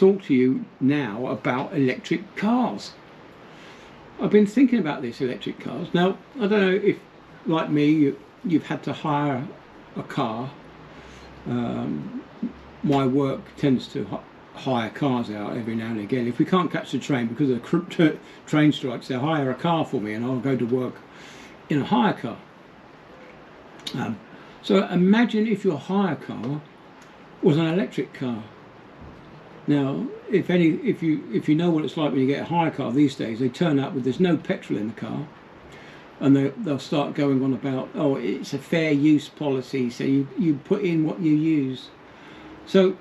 talk to you now about electric cars. I've been thinking about these electric cars. Now, I don't know if, like me, you've had to hire a car. My work tends to hire cars out every now and again. If we can't catch the train because of the train strikes, they'll hire a car for me and I'll go to work in a hire car. So imagine if your hire car was an electric car. Now, if you know what it's like when you get a hire car these days, they turn up with there's no petrol in the car, and they'll start going on about, oh, it's a fair use policy, so you put in what you use. So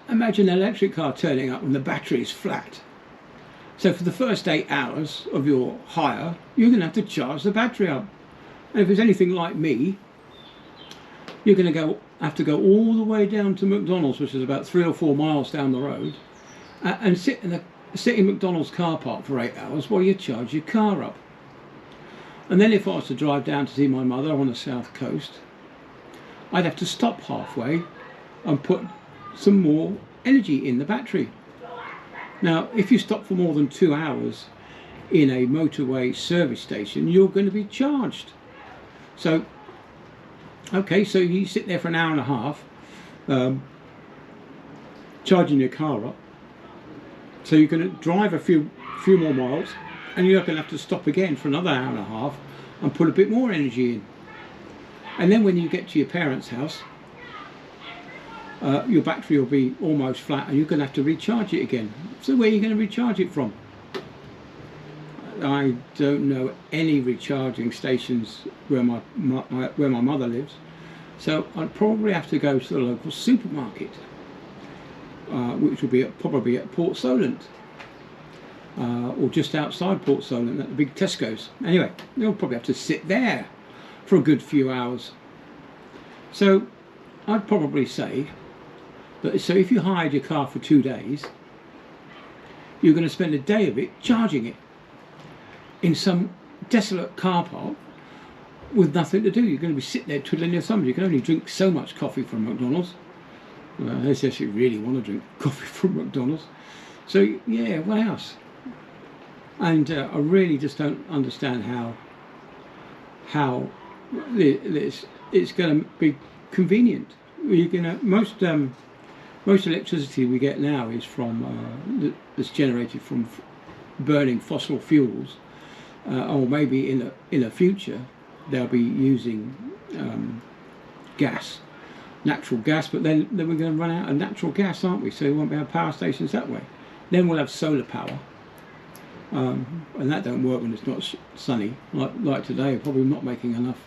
imagine an electric car turning up and the battery is flat. So for the first 8 hours of your hire, you're going to have to charge the battery up. And if it's anything like me, you're going to have to go all the way down to McDonald's, which is about 3 or 4 miles down the road, and sit in McDonald's car park for 8 hours while you charge your car up. And then if I was to drive down to see my mother on the south coast, I'd have to stop halfway and put some more energy in the battery. Now, if you stop for more than 2 hours in a motorway service station, you're going to be charged. So, okay, so you sit there for an hour and a half, charging your car up. So you're going to drive a few more miles, and you're going to have to stop again for another hour and a half and put a bit more energy in. And then when you get to your parents' house, your battery will be almost flat, and you're going to have to recharge it again. So where are you going to recharge it from? I don't know any recharging stations where my mother lives, so I'd probably have to go to the local supermarket, which would be probably at Port Solent, or just outside Port Solent at the big Tesco's. Anyway, you'll probably have to sit there for a good few hours. So I'd probably say that, so if you hired your car for 2 days, you're going to spend a day of it charging it in some desolate car park with nothing to do. You're going to be sitting there twiddling your thumbs. You can only drink so much coffee from McDonald's, unless you really want to drink coffee from McDonald's. So yeah, what else? And I really just don't understand how it's going to be convenient. You're going to most electricity we get now is from that's generated from burning fossil fuels. Or maybe in the future they'll be using gas, natural gas, but then we're going to run out of natural gas, aren't we? So we won't be able to have power stations that way. Then we'll have solar power, and that don't work when it's not sunny. Like today, we're probably not making enough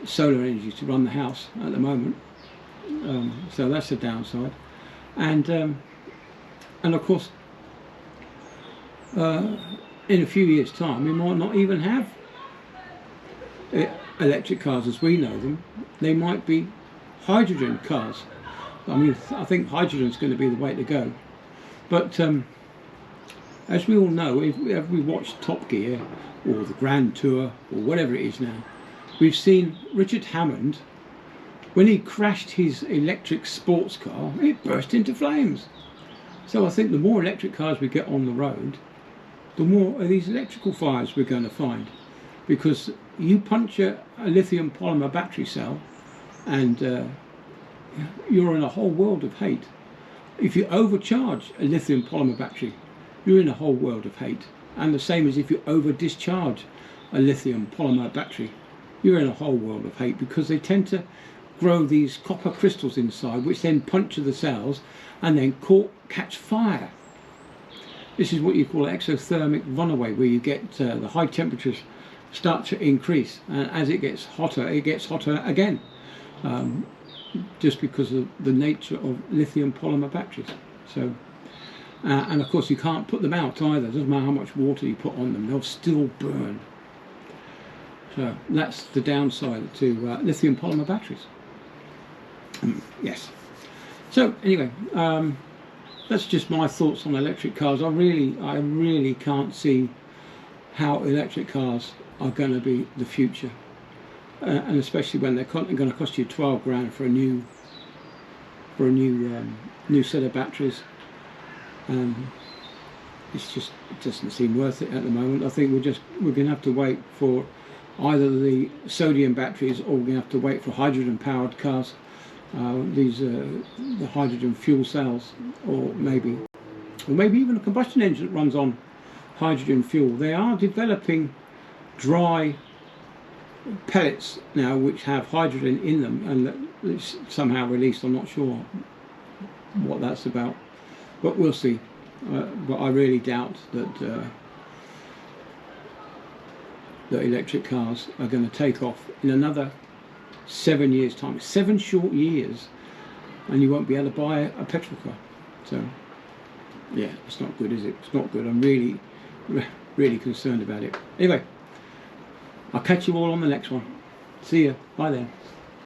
solar energy to run the house at the moment. So that's the downside, and of course. In a few years' time, we might not even have electric cars as we know them. They might be hydrogen cars. I mean, I think hydrogen is going to be the way to go. But as we all know, if we watched Top Gear or the Grand Tour or whatever it is now, we've seen Richard Hammond, when he crashed his electric sports car, it burst into flames. So I think the more electric cars we get on the road, the more of these electrical fires we're going to find, because you puncture a lithium polymer battery cell and you're in a whole world of hate. If you overcharge a lithium polymer battery, you're in a whole world of hate. And the same as if you over discharge a lithium polymer battery, you're in a whole world of hate, because they tend to grow these copper crystals inside, which then puncture the cells and then catch fire. This is what you call exothermic runaway, where you get the high temperatures start to increase, and as it gets hotter again, just because of the nature of lithium polymer batteries. So, and of course you can't put them out either. It doesn't matter how much water you put on them, they'll still burn. So that's the downside to lithium polymer batteries. Yes. So anyway, that's just my thoughts on electric cars. I really can't see how electric cars are going to be the future, and especially when they're going to cost you 12 grand for a new set of batteries. It doesn't seem worth it at the moment. I think we're going to have to wait for either the sodium batteries, or we're going to have to wait for hydrogen-powered cars. The hydrogen fuel cells, or maybe even a combustion engine that runs on hydrogen fuel. They are developing dry pellets now which have hydrogen in them, and it's somehow released. I'm not sure what that's about, but we'll see. But I really doubt that that electric cars are going to take off in another 7 years' time. 7 short years, and you won't be able to buy a petrol car. So yeah, it's not good, is it? It's not good. I'm really concerned about it. Anyway, I'll catch you all on the next one. See ya. Bye then.